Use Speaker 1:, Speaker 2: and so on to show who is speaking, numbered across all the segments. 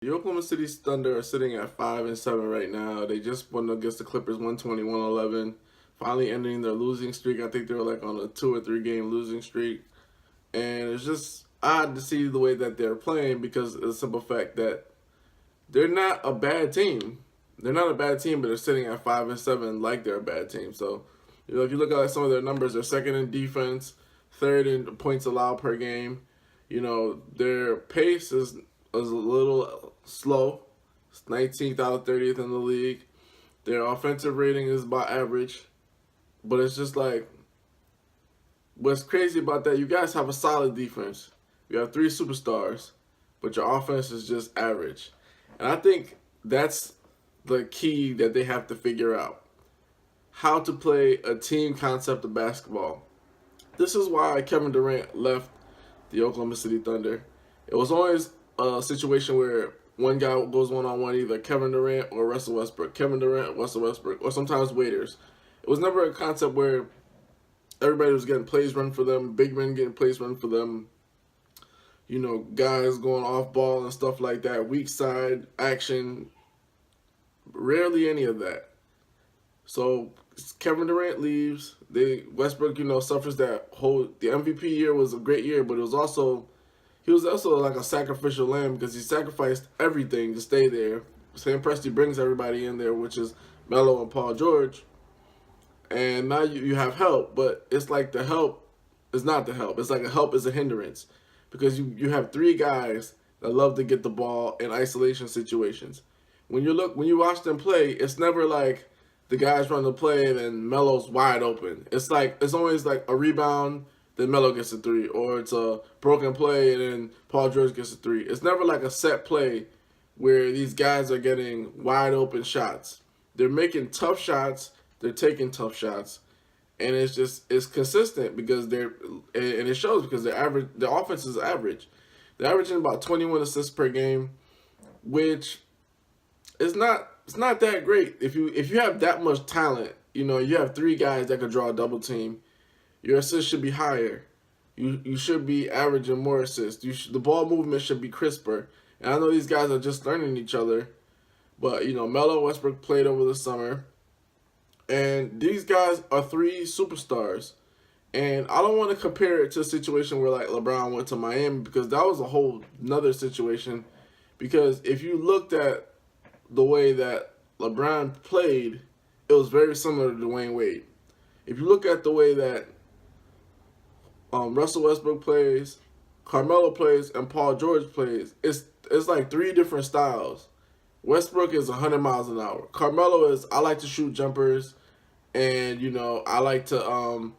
Speaker 1: The Oklahoma City Thunder are sitting at 5-7 right now. They just won against the Clippers 120-111, finally ending their losing streak. I think they were like on a 2 or 3 game losing streak. And it's just odd to see the way that they're playing because of the simple fact that they're not a bad team. They're not a bad team, but they're sitting at 5-7 like they're a bad team. So, if you look at some of their numbers, they're second in defense, third in points allowed per game. Their pace is a little slow. It's 19th out of 30th in the league. Their offensive rating is about average. But it's just like, what's crazy about that, you guys have a solid defense. You have 3 superstars, but your offense is just average. And I think that's the key that they have to figure out. How to play a team concept of basketball. This is why Kevin Durant left the Oklahoma City Thunder. It was always a situation where one guy goes one-on-one, either Kevin Durant or Russell Westbrook. Kevin Durant, Russell Westbrook, or sometimes waiters. It was never a concept where everybody was getting plays run for them, big men getting plays run for them, guys going off ball and stuff like that, weak side action. Rarely any of that. So Kevin Durant leaves. Westbrook, suffers that whole. The MVP year was a great year, but he was also like a sacrificial lamb because he sacrificed everything to stay there. Sam Presti brings everybody in there, which is Melo and Paul George. And now you have help, but it's like the help is not the help. It's like a help is a hindrance because you have 3 guys that love to get the ball in isolation situations. When you watch them play, it's never like the guys run the play and then Melo's wide open. It's always like a rebound, then Melo gets a 3, or it's a broken play and then Paul George gets a 3. It's never like a set play where these guys are getting wide open shots. They're making tough shots, they're taking tough shots, and it's consistent because and it shows because their offense is average. They're averaging about 21 assists per game, which is not that great. If you have that much talent, you have 3 guys that could draw a double team, your assists should be higher. You should be averaging more assists. The ball movement should be crisper. And I know these guys are just learning each other, but Melo, Westbrook played over the summer, and these guys are 3 superstars. And I don't want to compare it to a situation where like LeBron went to Miami because that was a whole another situation. Because if you looked at the way that LeBron played, it was very similar to Dwayne Wade. If you look at the way that Russell Westbrook plays, Carmelo plays, and Paul George plays, it's like 3 different styles. Westbrook is 100 miles an hour. Carmelo is, I like to shoot jumpers, and I like to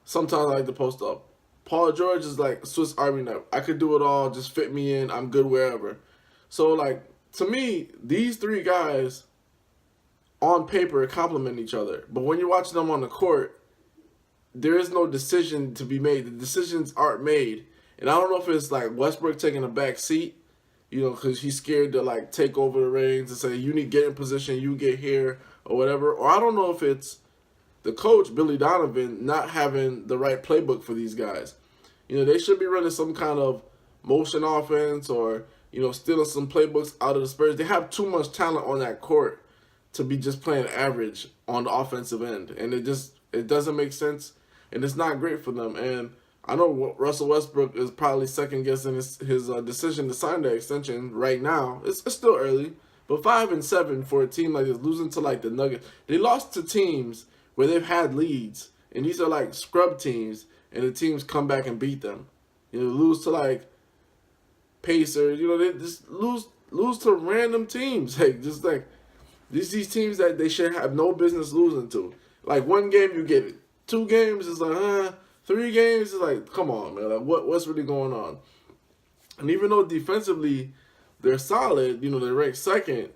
Speaker 1: sometimes I like to post up. Paul George is like Swiss Army knife. I could do it all, just fit me in. I'm good wherever. So like, to me, these 3 guys on paper complement each other. But when you're watching them on the court, there is no decision to be made. The decisions aren't made. And I don't know if it's like Westbrook taking a back seat, because he's scared to like take over the reins and say, you need to get in position, you get here, or whatever. Or I don't know if it's the coach, Billy Donovan, not having the right playbook for these guys. They should be running some kind of motion offense or stealing some playbooks out of the Spurs. They have too much talent on that court to be just playing average on the offensive end. And it doesn't make sense, and it's not great for them. And I know Russell Westbrook is probably second-guessing his decision to sign the extension right now. It's still early, but 5-7 for a team like this, losing to like the Nuggets. They lost to teams where they've had leads, and these are like scrub teams, and the teams come back and beat them. Lose to like Pacers, they just lose to random teams. Like just like these teams that they should have no business losing to. Like 1 game you get it. 2 games is like 3 games is like, come on, man. Like what's really going on? And even though defensively they're solid, they're ranked second,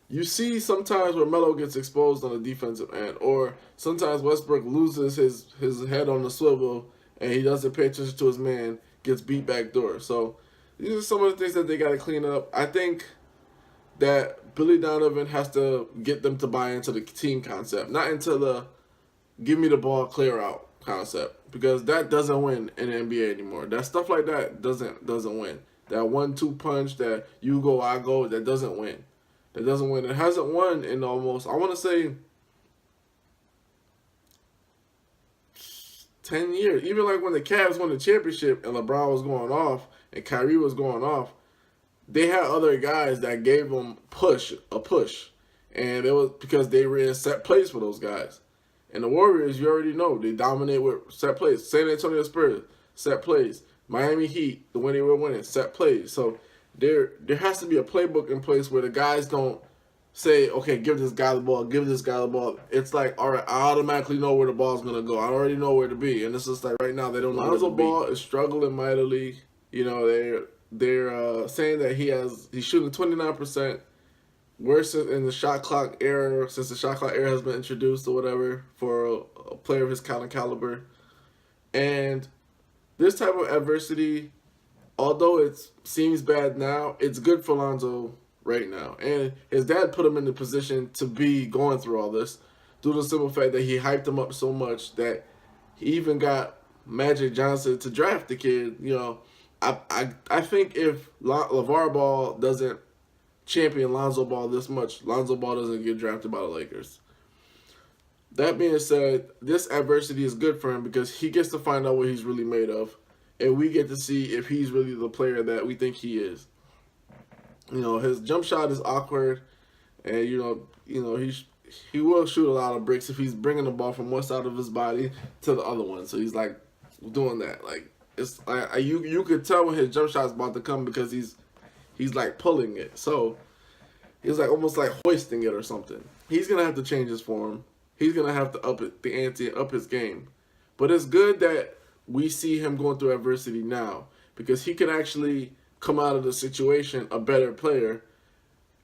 Speaker 1: you see sometimes where Melo gets exposed on the defensive end, or sometimes Westbrook loses his head on the swivel and he doesn't pay attention to his man, gets beat back door. So these are some of the things that they got to clean up. I think that Billy Donovan has to get them to buy into the team concept, not into the give me the ball, clear out concept, because that doesn't win in the NBA anymore. That stuff like that doesn't win. that 1-2 punch that you go, I go, that doesn't win. That doesn't win. It hasn't won in almost, I want to say, 10 years. Even like when the Cavs won the championship and LeBron was going off and Kyrie was going off, they had other guys that gave them a push. And it was because they were in set plays for those guys. And the Warriors, you already know, they dominate with set plays. San Antonio Spurs, set plays. Miami Heat, when they were winning, set plays. So there has to be a playbook in place where the guys don't say, okay, give this guy the ball, give this guy the ball. It's like, all right, I automatically know where the ball's going to go. I already know where to be. And it's just like right now, they don't know Lonzo Ball is struggling mightily. You know, they're saying that he's shooting 29%. Worse in the shot clock era, since the shot clock era has been introduced or whatever for a player of his kind of caliber. And this type of adversity, although it seems bad now, it's good for Lonzo right now. And his dad put him in the position to be going through all this due to the simple fact that he hyped him up so much that he even got Magic Johnson to draft the kid. You know, I think if LeVar Ball doesn't champion Lonzo Ball this much, Lonzo Ball doesn't get drafted by the Lakers. That being said, this adversity is good for him because he gets to find out what he's really made of, and we get to see if he's really the player that we think he is. You know, his jump shot is awkward, and you know he will shoot a lot of bricks if he's bringing the ball from one side of his body to the other one. So he's like doing that. Like it's like you could tell when his jump shot's about to come because he's like pulling it. So he's like almost like hoisting it or something. He's going to have to change his form. He's going to have to up it, the ante, up his game. But it's good that we see him going through adversity now because he can actually come out of the situation a better player,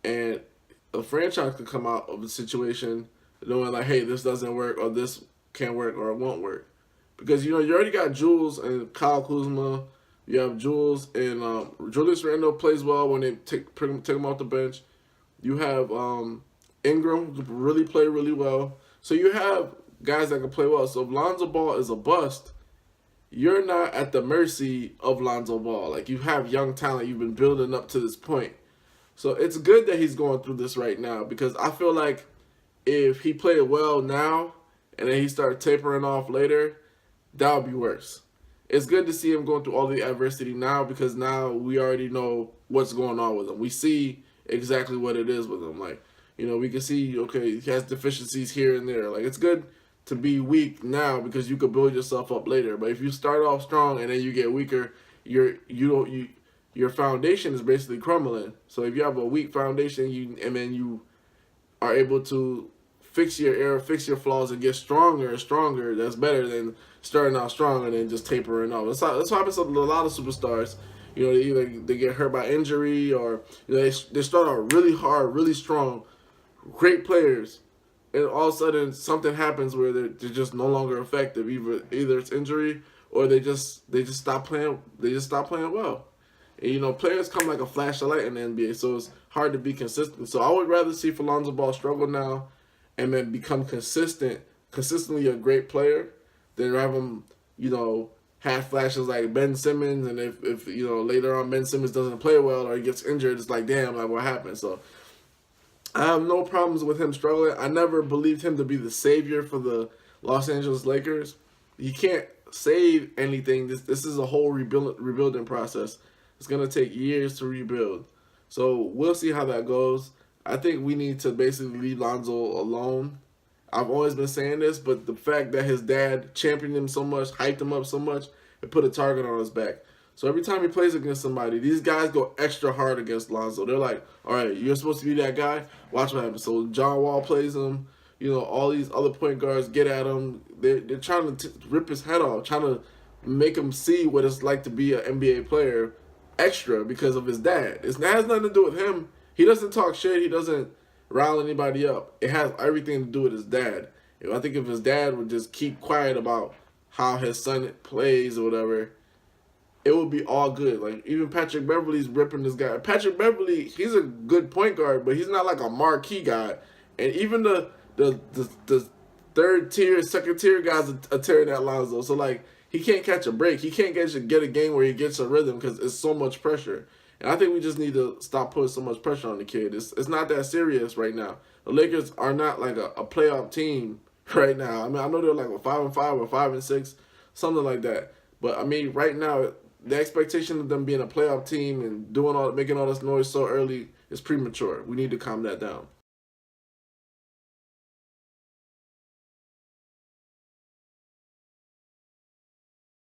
Speaker 1: and a franchise could come out of the situation knowing like, hey, this doesn't work or this can't work or it won't work. Because, you know, you already got Jules and Kyle Kuzma. You have Jules and Julius Randle plays well when they take him off the bench. You have Ingram who really play really well. So you have guys that can play well. So if Lonzo Ball is a bust, you're not at the mercy of Lonzo Ball. Like you have young talent you've been building up to this point. So it's good that he's going through this right now because I feel like if he played well now and then he started tapering off later, that would be worse. It's good to see him going through all the adversity now because now we already know what's going on with him. We see exactly what it is with him. Like, you know, we can see, okay, he has deficiencies here and there. Like, it's good to be weak now because you could build yourself up later. But if you start off strong and then you get weaker, your foundation is basically crumbling. So if you have a weak foundation, and then you are able to fix your error, fix your flaws, and get stronger and stronger, that's better than starting out strong and then just tapering off. That's what happens to a lot of superstars. You know, either they get hurt by injury or you know, they start out really hard, really strong, great players, and all of a sudden something happens where they're just no longer effective. Either it's injury or they just stop playing. They just stop playing well. And, you know, players come like a flash of light in the NBA, so it's hard to be consistent. So I would rather see Lonzo Ball struggle now and then become consistently a great player than have him, you know, have flashes like Ben Simmons, and if you know later on Ben Simmons doesn't play well or he gets injured, it's like, damn, like what happened? So I have no problems with him struggling. I never believed him to be the savior for the Los Angeles Lakers. He can't save anything. This is a whole rebuilding process. It's gonna take years to rebuild. So we'll see how that goes. I think we need to basically leave Lonzo alone. I've always been saying this, but the fact that his dad championed him so much, hyped him up so much, it put a target on his back. So every time he plays against somebody, these guys go extra hard against Lonzo. They're like, all right, you're supposed to be that guy. Watch what happens. So John Wall plays him. You know, all these other point guards get at him. They're trying to rip his head off, trying to make him see what it's like to be an NBA player extra because of his dad. It has nothing to do with him. He doesn't talk shit. He doesn't rile anybody up. It has everything to do with his dad. I think if his dad would just keep quiet about how his son plays or whatever, it would be all good. Like, even Patrick Beverly's ripping this guy. Patrick Beverly, he's a good point guard, but he's not like a marquee guy. And even the third tier, second tier guys are tearing at Lonzo. So, like, he can't catch a break. He can't get a game where he gets a rhythm because it's so much pressure. And I think we just need to stop putting so much pressure on the kid. It's not that serious right now. The Lakers are not like a playoff team right now. I mean, I know they're like a 5-5 or 5-6, something like that. But I mean, right now, the expectation of them being a playoff team and making all this noise so early is premature. We need to calm that down.